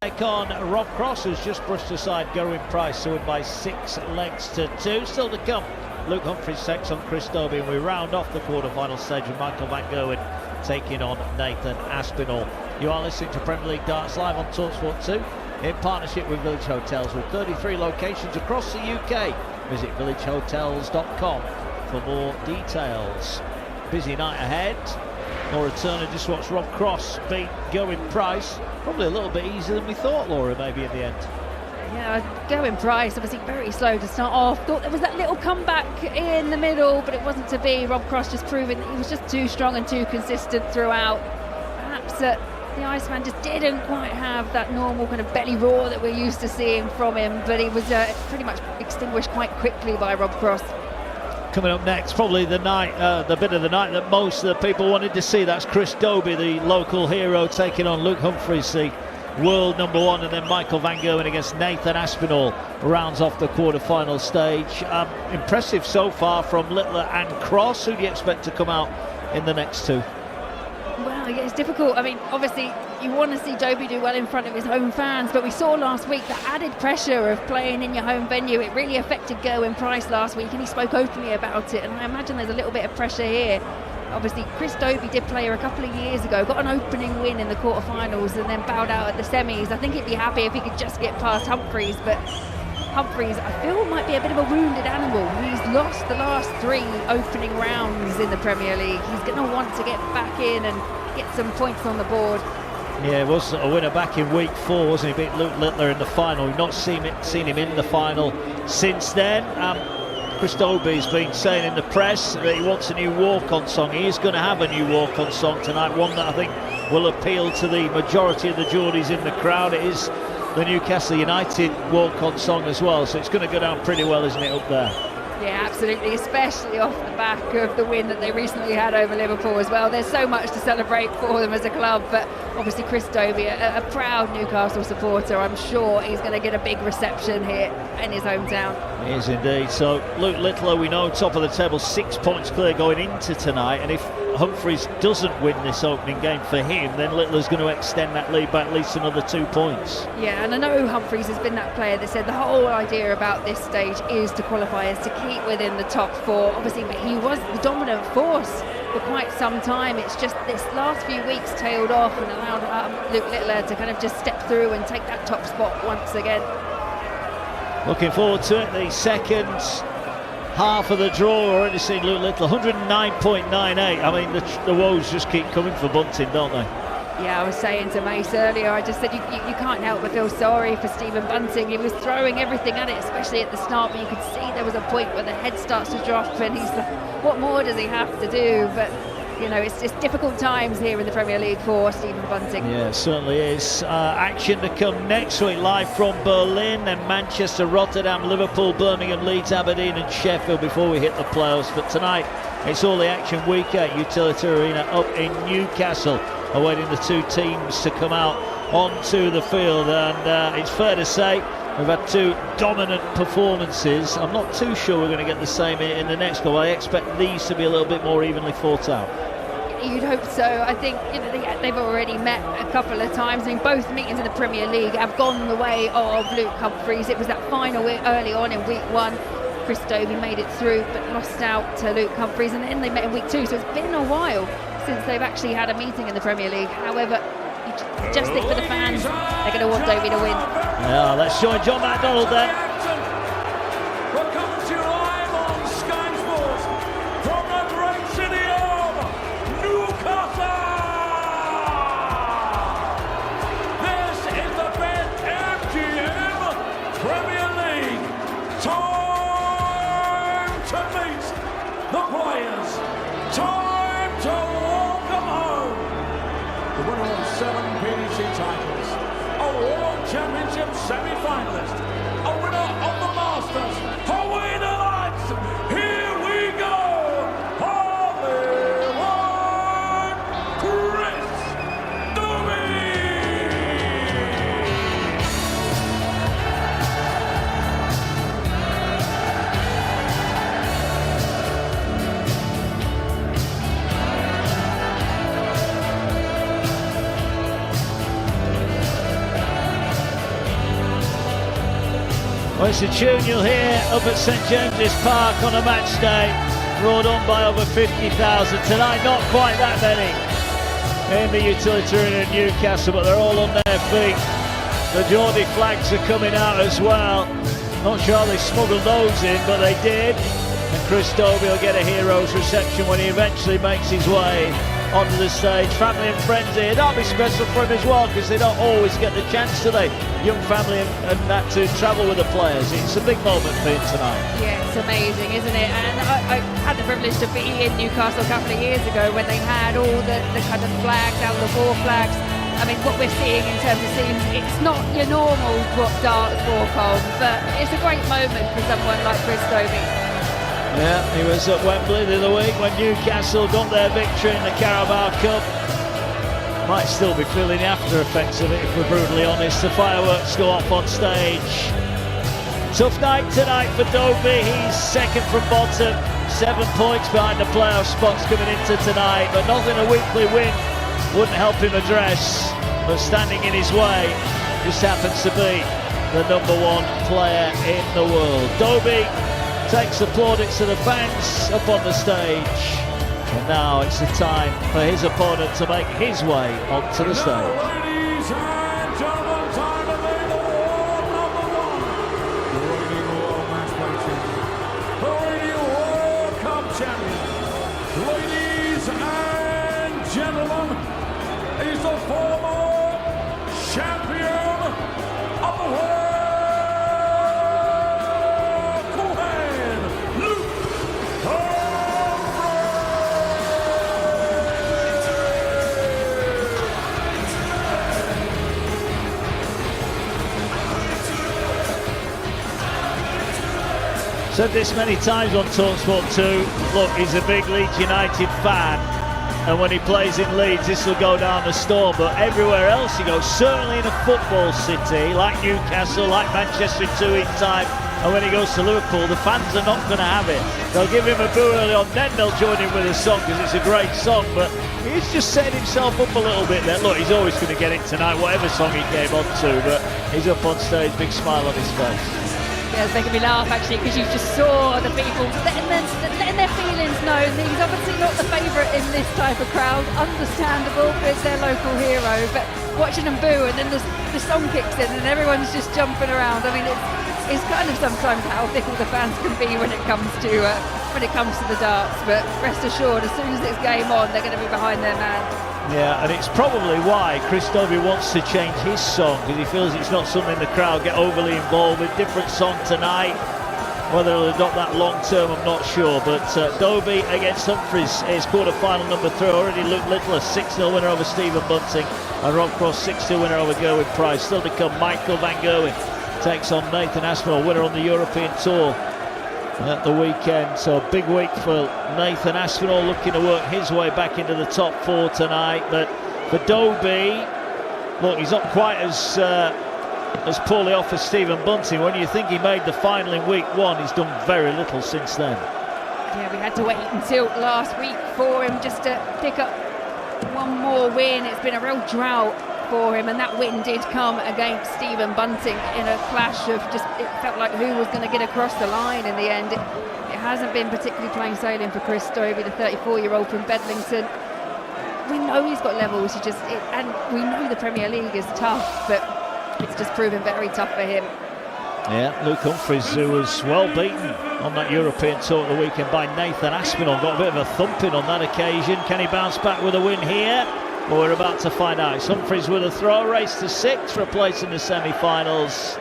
Take on Rob Cross, who's just brushed aside Gerwyn Price, so by 6 legs to 2. Still to come, Luke Humphries takes on Chris Dobey, and we round off the quarter-final stage with Michael Van Gerwen taking on Nathan Aspinall. You are listening to Premier League Darts live on talkSPORT 2 in partnership with Village Hotels with 33 locations across the UK. Visit villagehotels.com for more details. Busy night ahead. Laura Turner just watched Rob Cross beat Gerwyn Price. Probably a little bit easier than we thought, Laura, maybe in the end. Yeah, Gerwyn Price obviously very slow to start off. Thought there was that little comeback in the middle, but it wasn't to be. Rob Cross just proving that he was just too strong and too consistent throughout. Perhaps the Iceman just didn't quite have that normal kind of belly roar that we're used to seeing from him, but he was pretty much extinguished quite quickly by Rob Cross. Coming up next, probably the bit of the night that most of the people wanted to see. That's Chris Dobey, the local hero, taking on Luke Humphries, the world #1, and then Michael Van Gerwen against Nathan Aspinall rounds off the quarter-final stage. Impressive so far from Littler and Cross. Who do you expect to come out in the next two? Well, yeah, it's difficult. I mean, obviously, you want to see Dobey do well in front of his home fans, but we saw last week the added pressure of playing in your home venue. It really affected Gerwyn Price last week, and he spoke openly about it, and I imagine there's a little bit of pressure here. Obviously, Chris Dobey did play her a couple of years ago, got an opening win in the quarterfinals, and then bowed out at the semis. I think he'd be happy if he could just get past Humphries, but Humphries, I feel, might be a bit of a wounded animal. He's lost the last 3 opening rounds in the Premier League. He's going to want to get back in and get some points on the board. Yeah, it was a winner back in week 4, wasn't he? Beat Luke Littler in the final. We've not seen him in the final since then. Chris Dobey's been saying in the press that he wants a new walk-on song. He is going to have a new walk-on song tonight, one that I think will appeal to the majority of the Geordies in the crowd. It is the Newcastle United walk-on song as well, so it's going to go down pretty well, isn't it, up there? Yeah, absolutely, especially off the back of the win that they recently had over Liverpool as well. There's so much to celebrate for them as a club, but obviously Chris Dobey, a proud Newcastle supporter, I'm sure he's going to get a big reception here in his hometown. He is indeed. So Luke Littler, we know, top of the table, 6 points clear going into tonight, and if Humphries doesn't win this opening game for him, then Littler's going to extend that lead by at least another 2 points. Yeah, and I know Humphries has been that player that said the whole idea about this stage is to qualify, is to keep within the top 4. Obviously, but he was the dominant force for quite some time. It's just this last few weeks tailed off and allowed Luke Littler to kind of just step through and take that top spot once again. Looking forward to it. The second half of the draw, already seen Luke Littler 109.98. I mean, the woes just keep coming for Bunting, don't they? Yeah, I was saying to Mace earlier, I just said you can't help but feel sorry for Stephen Bunting. He was throwing everything at it, especially at the start, but you could see there was a point where the head starts to drop and he's like, what more does he have to do? But you know, it's just difficult times here in the Premier League for Stephen Bunting. Yeah, it certainly is. Action to come next week, live from Berlin and Manchester, Rotterdam, Liverpool, Birmingham, Leeds, Aberdeen and Sheffield before we hit the playoffs. But tonight, it's all the action week at Utility Arena up in Newcastle, awaiting the 2 teams to come out onto the field. And it's fair to say we've had 2 dominant performances. I'm not too sure we're going to get the same in the next go. I expect these to be a little bit more evenly fought out. You'd hope so. I think they've already met a couple of times. I mean, both meetings in the Premier League have gone the way of Luke Humphries. It was that final early on in week 1. Chris Dobey made it through but lost out to Luke Humphries, and then they met in week 2. So it's been a while since they've actually had a meeting in the Premier League. However, you just think for the fans, they're going to want Dobey to win. Yeah, let's join John McDonald there. We're coming to you live on Sky Sports from the great city of Newcastle. This is the BetMGM Premier League. Time to meet the players. Time to walk them home. The winner of 7 PDC titles, a World Championship semi-finalist, a winner of the Masters, a winner Well, it's a tune you'll hear up at St James's Park on a match day, roared on by over 50,000. Tonight, not quite that many in the Utilitarian in Newcastle, but they're all on their feet. The Geordie flags are coming out as well. Not sure how they smuggled those in, but they did. And Chris Dobey will get a hero's reception when he eventually makes his way onto the stage. Family and friends here. That'll be special for him as well, because they don't always get the chance, do they? Young family and that to travel with the players. It's a big moment for him tonight. Yeah, it's amazing, isn't it? And I had the privilege to be in Newcastle a couple of years ago when they had all the kind of flags out, the war flags. I mean, what we're seeing in terms of scenes, it's not your normal darts walk-on, but it's a great moment for someone like Chris Dobey. Yeah, he was at Wembley the other week when Newcastle got their victory in the Carabao Cup. Might still be feeling the after effects of it, if we're brutally honest. The fireworks go off on stage. Tough night tonight for Dobey. He's second from bottom, 7 points behind the playoff spots coming into tonight, but nothing a weekly win wouldn't help him address. But standing in his way just happens to be the #1 player in the world. Dobey takes the plaudits to the fans up on the stage. And now it's the time for his opponent to make his way onto the stage. Ladies and gentlemen, time to make the world #1. The reigning world match play champion. The reigning World Cup champion. Ladies and gentlemen, he's the former champion of the world. Said this many times on talkSPORT 2. Look, he's a big Leeds United fan, and when he plays in Leeds, this will go down the storm. But everywhere else he goes, certainly in a football city like Newcastle, like Manchester in 2 weeks' time, and when he goes to Liverpool, the fans are not going to have it. They'll give him a boo early on, then they'll join him with a song because it's a great song. But he's just setting himself up a little bit there. Look, he's always going to get it tonight, whatever song he came on to. But he's up on stage, big smile on his face. Yeah, it's making me laugh actually, because you just saw the people letting their feelings known. He's obviously not the favourite in this type of crowd, understandable, it's their local hero, but watching them boo and then the song kicks in and everyone's just jumping around. I mean, it's kind of sometimes how fickle the fans can be when it comes to the darts, but rest assured, as soon as it's game on, they're going to be behind their man. Yeah, and it's probably why Chris Dobey wants to change his song, because he feels it's not something the crowd get overly involved with. Different song tonight. Whether he'll adopt that long term, I'm not sure. But Dobey against Humphries is quarter-final number 3. Already Luke Little, a 6-0 winner over Stephen Bunting. And Rob Cross, 6-2 winner over Gerwyn Price. Still to come, Michael van Gerwen takes on Nathan Aspinall, winner on the European Tour at the weekend. So a big week for Nathan Aspinall, looking to work his way back into the top 4 tonight. But for Dobey, look, he's not quite as poorly off as Stephen Bunting. When you think he made the final in week 1, he's done very little since then. Yeah, we had to wait until last week for him just to pick up one more win. It's been a real drought for him, and that win did come against Stephen Bunting in a clash of just, it felt like who was going to get across the line in the end. It hasn't been particularly plain sailing for Chris Dobey, the 34-year-old from Bedlington. We know he's got levels, and we know the Premier League is tough, but it's just proven very tough for him. Yeah, Luke Humphries, who was well beaten on that European Tour at the weekend by Nathan Aspinall, got a bit of a thumping on that occasion. Can he bounce back with a win here? Well, we're about to find out. It's Humphries with a throw, race to 6 for a place in the semi-finals,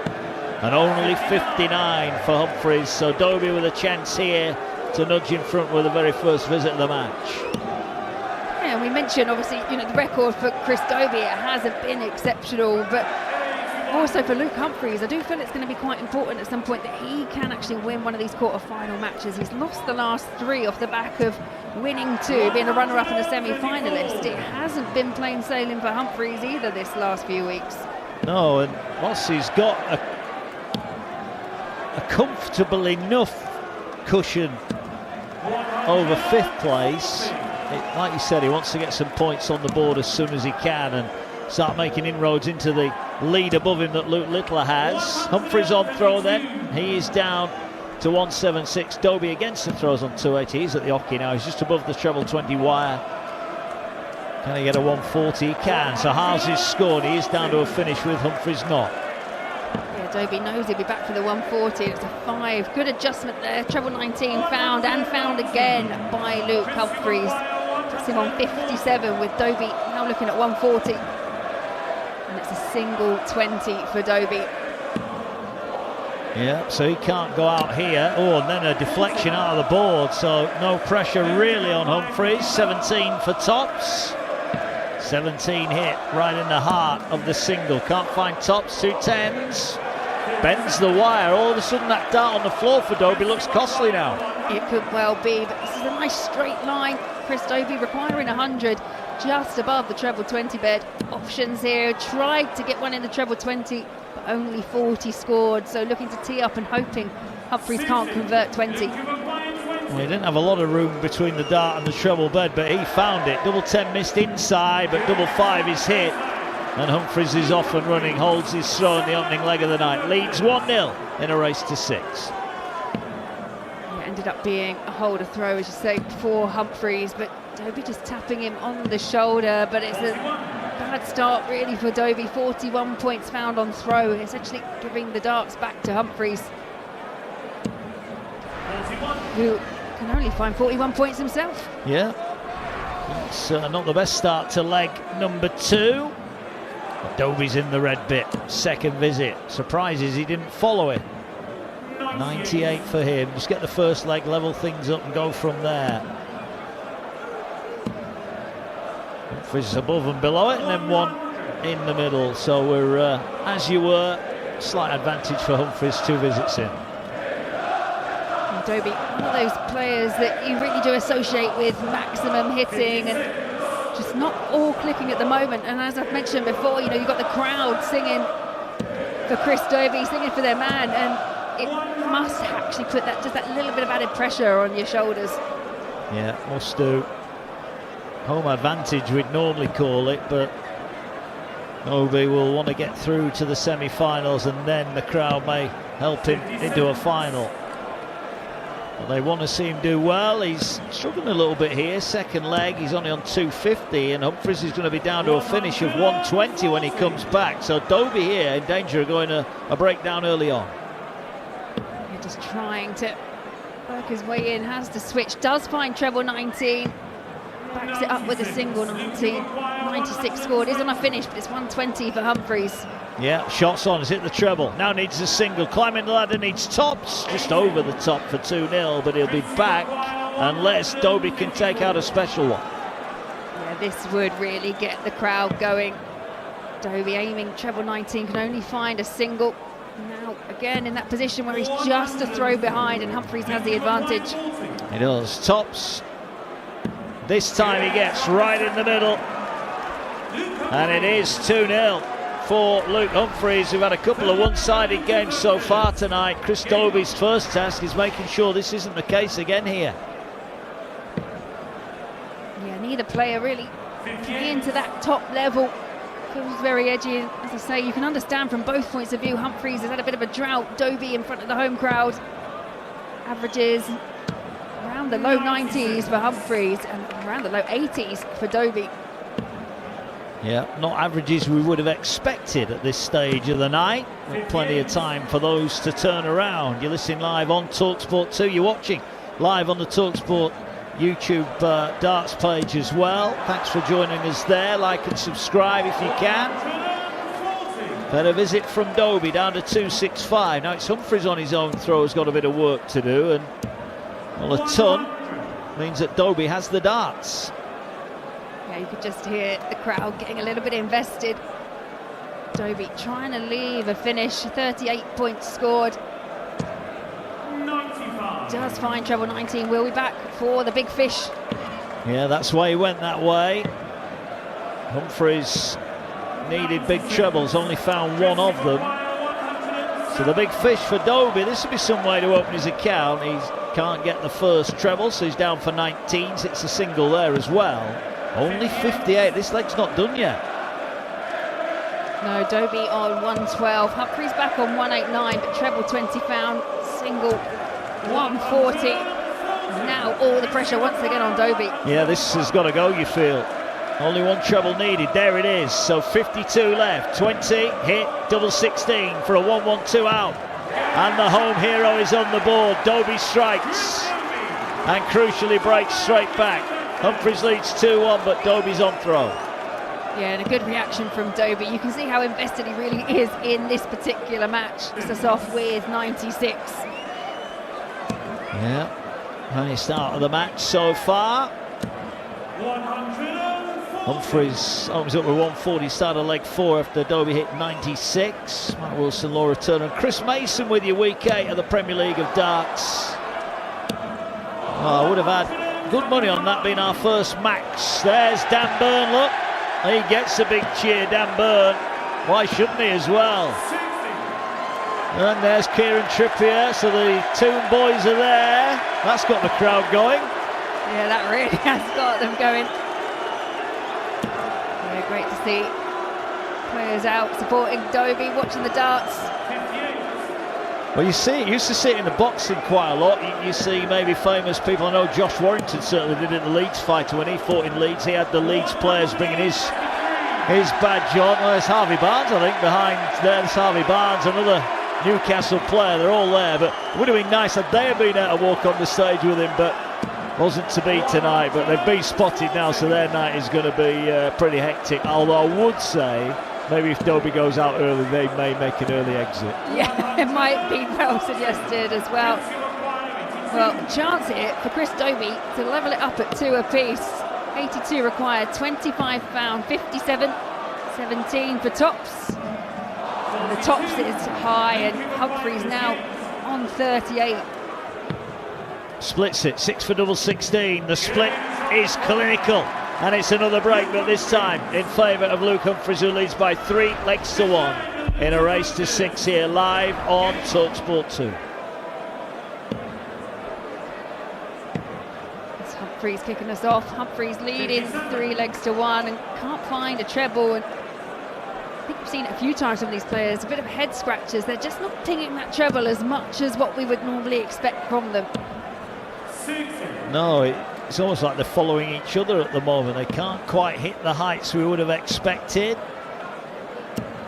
and only 59 for Humphries. So Dobey with a chance here to nudge in front with the very first visit of the match. Yeah, we mentioned obviously, the record for Chris Dobey, it hasn't been exceptional, but also for Luke Humphries, I do feel it's going to be quite important at some point that he can actually win one of these quarter-final matches. He's lost the last 3 off the back of winning 2, being a runner-up and a semi-finalist. It hasn't been plain sailing for Humphries either this last few weeks. No, and whilst he's got a comfortable enough cushion over 5th place, like you said, he wants to get some points on the board as soon as he can and start making inroads into the lead above him that Luke Littler has. Humphries on throw then. He is down to 176. Dobey against the throws on 280. He's at the hockey now. He's just above the treble 20 wire. Can he get a 140? He can. So Harves is scored. He is down to a finish with Humphries not. Yeah, Dobey knows he'll be back for the 140. It's a 5. Good adjustment there. Treble 19 found and found again by Luke Humphries. Puts him on 57 with Dobey now looking at 140. And it's a single 20 for Dobey. Yeah, so he can't go out here. Oh, and then a deflection out of the board. So no pressure really on Humphries. 17 for tops. 17 hit right in the heart of the single. Can't find tops. 2 10s. Bends the wire. All of a sudden that dart on the floor for Dobey looks costly now. It could well be, but this is a nice straight line. Chris Dobey requiring 100 just above the treble 20 bed. Options here. Tried to get one in the treble 20, but only 40 scored. So looking to tee up and hoping Humphries can't convert 20. Well, he didn't have a lot of room between the dart and the treble bed, but he found it. Double 10 missed inside, but double 5 is hit. And Humphries is off and running, holds his throw in the opening leg of the night. Leads 1-0 in a race to 6. Yeah, ended up being a holder throw, as you say, for Humphries, but Dobey just tapping him on the shoulder. But it's a bad start really for Dobey. 41 points found on throw, essentially giving the darts back to Humphries, who can only find 41 points himself. Yeah, it's not the best start to leg number 2. Dobey's in the red bit. Second visit. Surprises he didn't follow it. 98 for him. Just get the first leg, level things up and go from there. Humphries above and below it, and then one in the middle. So we're, as you were, slight advantage for Humphries 2 visits in. Dobey, one of those players that you really do associate with maximum hitting, and just not all clicking at the moment. And as I've mentioned before, you know, you've got the crowd singing for Chris Dobey, singing for their man, and it must actually put that just that little bit of added pressure on your shoulders. Yeah, must do. Home advantage we'd normally call it, but Dobey will want to get through to the semi-finals, and then the crowd may help him into a final. Well, they want to see him do well. He's struggling a little bit here. Second leg, he's only on 250, and Humphries is going to be down to a finish of 120 when he comes back. So Dobey here in danger of going a breakdown early on. You're just trying to work his way in, has to switch, does find treble 19, backs it up with a single 19. 96 scored, is on a finish, but it's 120 for Humphries. Yeah, shots on, has hit the treble. Now needs a single, climbing the ladder, needs tops. Just over the top for 2-0, but he'll be back unless Dobey can take out a special one. Yeah, this would really get the crowd going. Dobey aiming treble 19, can only find a single. Now again in that position where he's just a throw behind, and Humphries has the advantage. He does, tops. This time he gets right in the middle. And it is 2-0. For Luke Humphries, who've had a couple of one-sided games so far tonight. Chris Dobey's first task is making sure this isn't the case again here. Yeah, neither player really playing to that top level. Feels very edgy. As I say, you can understand from both points of view. Humphries has had a bit of a drought. Dobey in front of the home crowd. Averages around the low 90s for Humphries and around the low 80s for Dobey. Yeah, not averages we would have expected at this stage of the night. Plenty of time for those to turn around. You're listening live on talkSPORT 2. You're watching live on the talkSPORT YouTube darts page as well. Thanks for joining us there. Like and subscribe if you can. Better visit from Dobey down to 265. Now it's Humphries on his own throw, has got a bit of work to do, and well, a ton means that Dobey has the darts. Yeah, you could just hear the crowd getting a little bit invested. Dobey trying to leave a finish, 38 points scored. 95. Does find treble 19, will be back for the big fish. Yeah, that's why he went that way. Humphries needed big trebles, only found one of them. So the big fish for Dobey, this would be some way to open his account. He can't get the first treble, so he's down for 19s. It's a single there as well. Only 58, this leg's not done yet. No, Dobey on 112. Humphries back on 189, but treble 20 found, single 140. Now all the pressure once again on Dobey. Yeah, this has got to go, you feel. Only one treble needed. There it is. So 52 left. 20 hit, double 16 for a 1-1-2 out. And the home hero is on the board. Dobey strikes and crucially breaks straight back. Humphries leads 2-1, but Dobey's on throw. Yeah, and a good reaction from Dobey. You can see how invested he really is in this particular match. Starts us off with 96. Yeah, nice start of the match so far. Humphries opens up with 140, started leg 4 after Dobey hit 96. Matt Wilson, Laura Turner and Chris Mason with you week 8 of the Premier League of Darts. Oh, I would have had good money on that being our first match. There's Dan Burn, look. He gets a big cheer, Dan Burn. Why shouldn't he as well? And there's Kieran Trippier, so the Toon boys are there. That's got the crowd going. Yeah, that really has got them going. Yeah, great to see players out supporting Dobey, watching the darts. Well, you see, used to see it in the boxing quite a lot. You see maybe famous people. I know Josh Warrington certainly did it in the Leeds fight when he fought in Leeds. He had the Leeds players bringing his badge on. Well, there's Harvey Barnes, I think, behind there. There's Harvey Barnes, another Newcastle player. They're all there, but it would have been nice had they been able to walk on the stage with him, but wasn't to be tonight. But they've been spotted now, so their night is going to be pretty hectic. Although I would say, maybe if Dobey goes out early, they may make an early exit. Yeah, it might be well suggested as well. Well, chance here for Chris Dobey to level it up at 2 apiece. 82 required, 25 found, 57, 17 for tops. And the tops is high, and Humphries now on 38. Splits it, 6 for double 16. The split is clinical. And it's another break, but this time in favour of Luke Humphries, who leads by 3 legs to 1 in a race to 6 here live on talkSPORT 2. It's Humphries kicking us off. Humphries leading 3 legs to 1 and can't find a treble. And I think we've seen it a few times from these players, a bit of head scratches. They're just not pinging that treble as much as what we would normally expect from them. No, it's almost like they're following each other at the moment. They can't quite hit the heights we would have expected.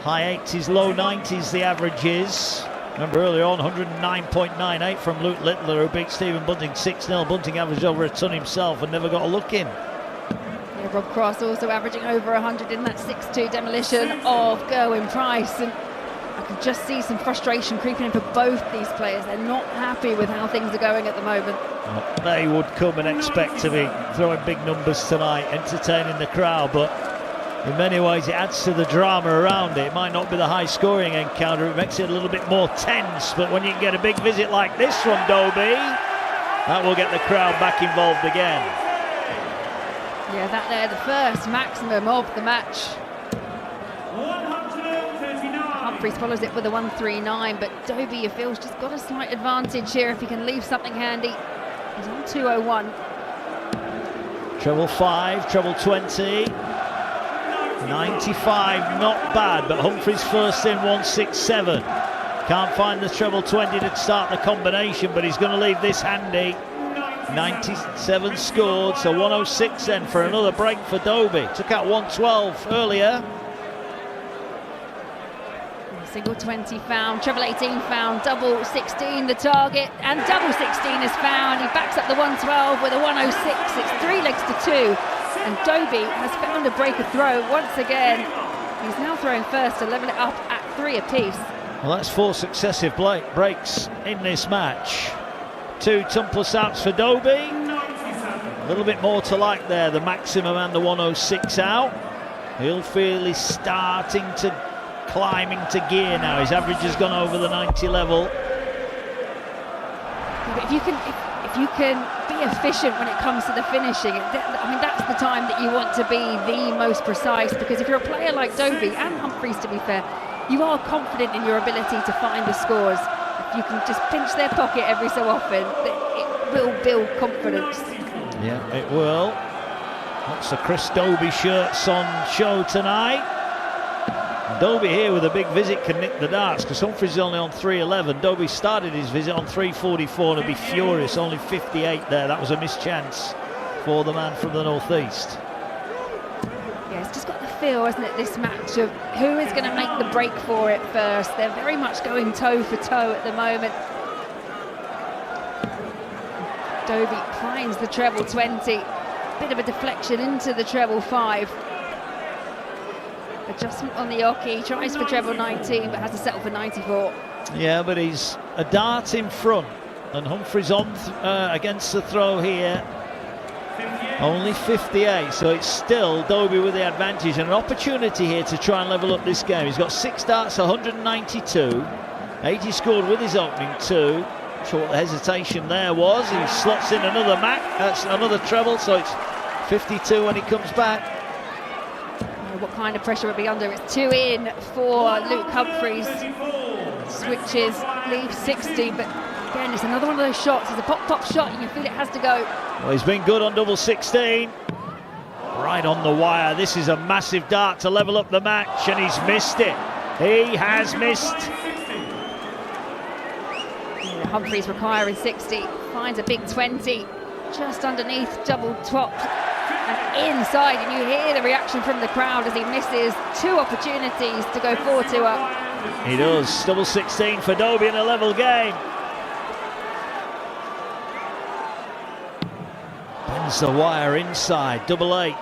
High 80s, low 90s the average is. Remember earlier on, 109.98 from Luke Littler, who beat Stephen Bunting 6-0. Bunting averaged over a ton himself and never got a look in. Yeah, Rob Cross also averaging over 100 in that 6-2 demolition of Gerwyn Price. And I can just see some frustration creeping in for both these players. They're not happy with how things are going at the moment. They would come and expect to be throwing big numbers tonight, entertaining the crowd, but in many ways it adds to the drama around it. It might not be the high scoring encounter, it makes it a little bit more tense, but when you can get a big visit like this from Dobey, that will get the crowd back involved again. Yeah, that there, the first maximum of the match. Humphries follows it with a 139, but Dobey, you feel, has just got a slight advantage here if he can leave something handy. He's on 201. Treble 5, treble 20. 95, not bad, but Humphries first in 167. Can't find the treble 20 to start the combination, but he's going to leave this handy. 97 scored, so 106 then for another break for Dobey. Took out 112 earlier. Single 20 found, treble 18 found, double 16 the target, and double 16 is found. He backs up the 112 with a 106. It's 3 legs to 2, and Dobey has found a break of throw once again. He's now throwing first to level it up at 3 apiece. Well, that's 4 successive breaks in this match. 2 tumpless outs for Dobey. A little bit more to like there, the maximum and the 106 out. He'll feel he's starting to climb into gear now. His average has gone over the 90 level. But if you can be efficient when it comes to the finishing, I mean, that's the time that you want to be the most precise, because if you're a player like Dobey and Humphries, to be fair, you are confident in your ability to find the scores. If you can just pinch their pocket every so often, it will build confidence. Yeah, it will. Lots of Chris Dobey shirts on show tonight. Dobey here with a big visit can nick the darts, because Humphries is only on 311. Dobey started his visit on 344 and will be furious. Only 58 there. That was a missed chance for the man from the northeast. Yeah, it's just got the feel, hasn't it, this match, of who is going to make the break for it first. They're very much going toe for toe at the moment. Dobey finds the treble 20. Bit of a deflection into the treble 5. Adjustment on the hockey, tries for treble 19 but has to settle for 94. Yeah, but he's a dart in front, and Humphries on against the throw here. Only 58, so it's still Dobey with the advantage, and an opportunity here to try and level up this game. He's got 6 darts, 192. 80 scored with his opening 2. Sure what the hesitation there was. He slots in another that's another treble, so it's 52 when he comes back. What kind of pressure will be under? It's 2 in for Luke Humphries. Switches, leaves 60, but again, it's another one of those shots. It's a pop shot, and you feel it has to go. Well, he's been good on double 16. Right on the wire. This is a massive dart to level up the match, and he's missed it. He has missed. Yeah, Humphries requiring 60, finds a big 20, just underneath double top. And inside, and you hear the reaction from the crowd as he misses 2 opportunities to go 4-2 up. He does. Double 16 for Dobey in a level game. Bends the wire inside, double 8.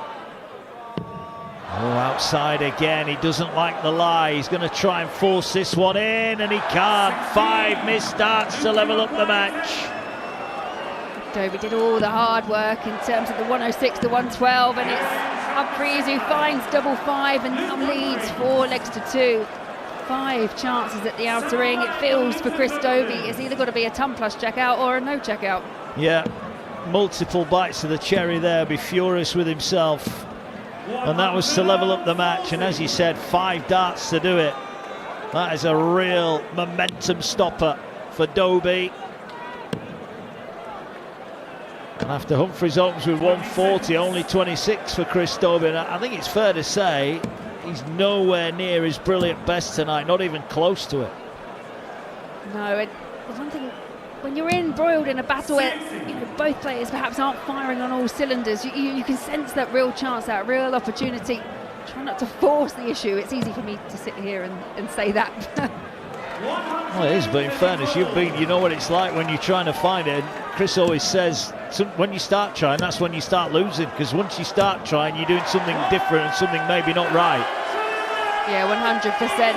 Oh, outside again. He doesn't like the lie. He's going to try and force this one in, and he can't. 5 missed darts to level up the match. Dobey did all the hard work in terms of the 106 to 112, and it's Humphries who finds double 5 and now leads 4 legs to 2. 5 chances at the outer ring. It feels for Chris Dobey it's either got to be a ton plus checkout or a no checkout. Yeah, multiple bites of the cherry there. Be furious with himself, and that was to level up the match. And as you said, 5 darts to do it. That is a real momentum stopper for Dobey. And after Humphries opens with 140, only 26 for Chris Dobey. And I think it's fair to say he's nowhere near his brilliant best tonight, not even close to it. No, and one thing, when you're embroiled in a battle where both players perhaps aren't firing on all cylinders, you can sense that real chance, that real opportunity. Try not to force the issue. It's easy for me to sit here and say that. Well, it is, but in fairness, you know what it's like when you're trying to find it. And Chris always says, when you start trying, that's when you start losing, because once you start trying, you're doing something different and something maybe not right. Yeah, 100%.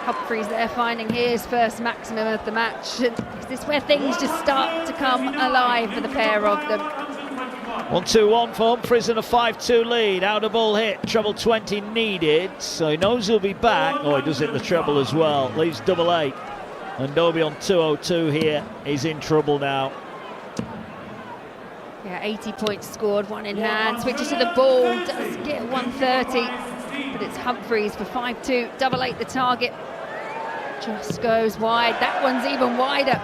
Humphries there finding his first maximum of the match. And is this where things just start to come alive for the pair of them? 1-2-1 for Humphries and a 5-2 lead. Out of ball hit, treble 20 needed, so he knows he'll be back. Oh, he does hit the treble as well. Leaves double 8. And Dobey on 202 here is in trouble now. Yeah, 80 points scored, 1 in hand. Switches to the ball, does get 130, but it's Humphries for 5-2. Double 8 the target. Just goes wide. That one's even wider,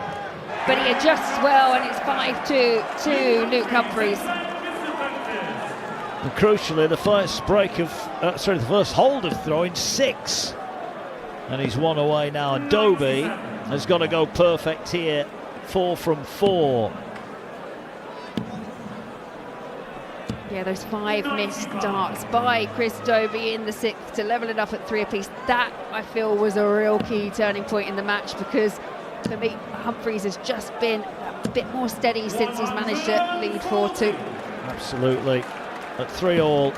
but he adjusts well, and it's 5-2 to Luke Humphries. And crucially, the first break of, the first hold of throwing 6. And he's 1 away now, and Dobey has got to go perfect here. 4 from 4. Yeah, those 5 missed darts by Chris Dobey in the 6th to level it up at 3 apiece. That, I feel, was a real key turning point in the match, because for me, Humphries has just been a bit more steady since he's managed to lead 4-2. Absolutely. At 3-all,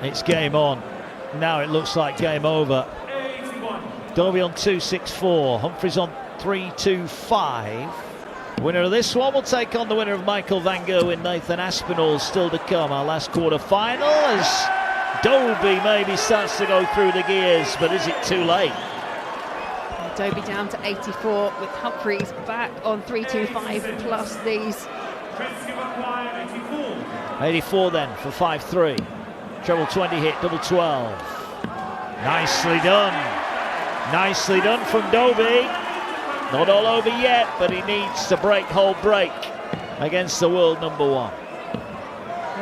it's game on. Now it looks like game over. Dobey on 2-6-4, Humphries on 3-2-5. Winner of this one will take on the winner of Michael van Gerwen. Nathan Aspinall still to come. Our last quarter final as Dobey maybe starts to go through the gears, but is it too late? Dobey down to 84 with Humphries back on 3-2-5 plus these. 84 then for 5-3. Treble 20 hit, double 12. Nicely done. Nicely done from Dobey. Not all over yet, but he needs to break whole break against the world number 1.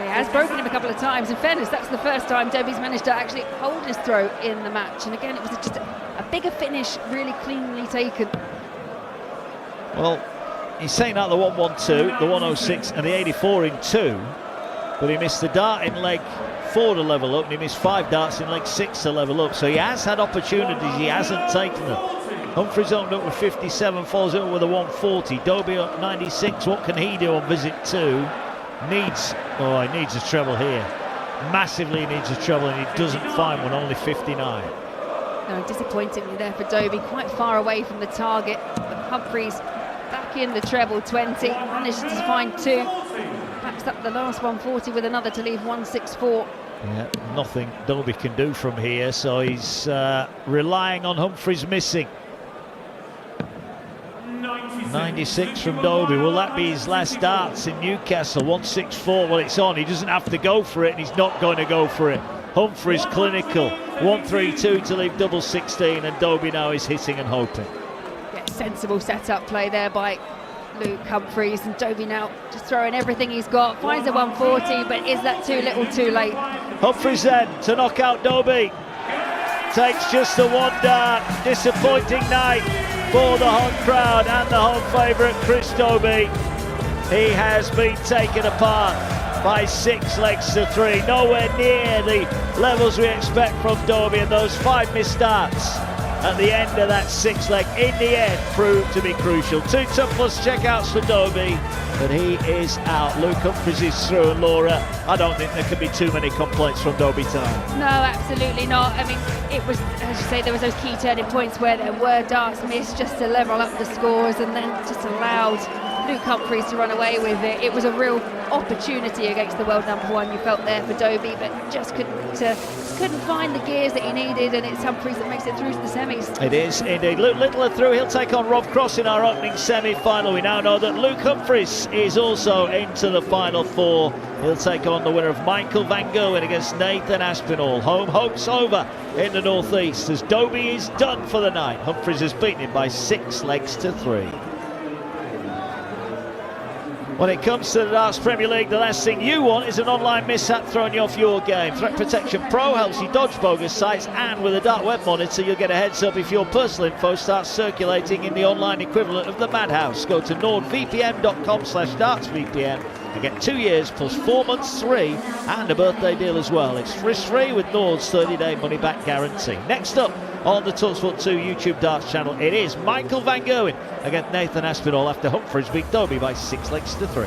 He has broken him a couple of times. In fairness, that's the first time Dobey's managed to actually hold his throw in the match. And again, it was just a bigger finish, really cleanly taken. Well, he's saying out the 112, the 106 and the 84 in 2, but he missed the dart in leg 4 to level up, and he missed 5 darts in leg 6 to level up. So he has had opportunities, he hasn't taken them. Humphries opened up with 57, follows it up with a 140. Dobey up 96. What can he do on visit 2? He needs a treble here. Massively needs a treble, and he doesn't find one, only 59. No, disappointingly there for Dobey, quite far away from the target. But Humphries back in the treble 20, manages to find 2. Backs up the last 140 with another to leave 164. Yeah, nothing Dobey can do from here, so he's relying on Humphries missing. 96 from Dobey. Will that be his last darts in Newcastle? 164. Well, it's on. He doesn't have to go for it, and he's not going to go for it. Humphries clinical. 132 to leave double 16, and Dobey now is hitting and hoping. Yeah, sensible setup play there by Luke Humphries, and Dobey now just throwing everything he's got. Finds a 140, but is that too little too late? Humphries then to knock out Dobey. Takes just the 1 dart. Disappointing night for the home crowd and the home favourite Chris Dobey. He has been taken apart by 6 legs to 3. Nowhere near the levels we expect from Dobey, and those 5 missed darts at the end of that 6 leg in the end proved to be crucial. 2 tough plus checkouts for Dobey, but he is out. Luke Humphries is through, and Laura, I don't think there can be too many complaints from Dobey tonight. No, absolutely not. I mean, it was, as you say, there was those key turning points where there were darts missed just to level up the scores, and then just allowed Luke Humphries to run away with it. It was a real opportunity against the world #1, you felt there for Dobey, but just couldn't find the gears that he needed, and it's Humphries that makes it through to the semis. It is indeed. Luke Littler through. He'll take on Rob Cross in our opening semi-final. We now know that Luke Humphries is also into the final 4. He'll take on the winner of Michael van Gerwen against Nathan Aspinall. Home hopes over in the northeast as Dobey is done for the night. Humphries has beaten him by 6 legs to 3. When it comes to the Darts Premier League, the last thing you want is an online mishap throwing you off your game. Threat Protection Pro helps you dodge bogus sites, and with a Dart Web Monitor, you'll get a heads up if your personal info starts circulating in the online equivalent of the madhouse. Go to nordvpn.com/dartsvpn and get 2 years plus 4 months free and a birthday deal as well. It's risk-free with Nord's 30-day money-back guarantee. Next up on the talkSPORT 2 YouTube Darts channel, it is Michael van Gerwen against Nathan Aspinall after Humphries beat Dobey by 6 legs to 3.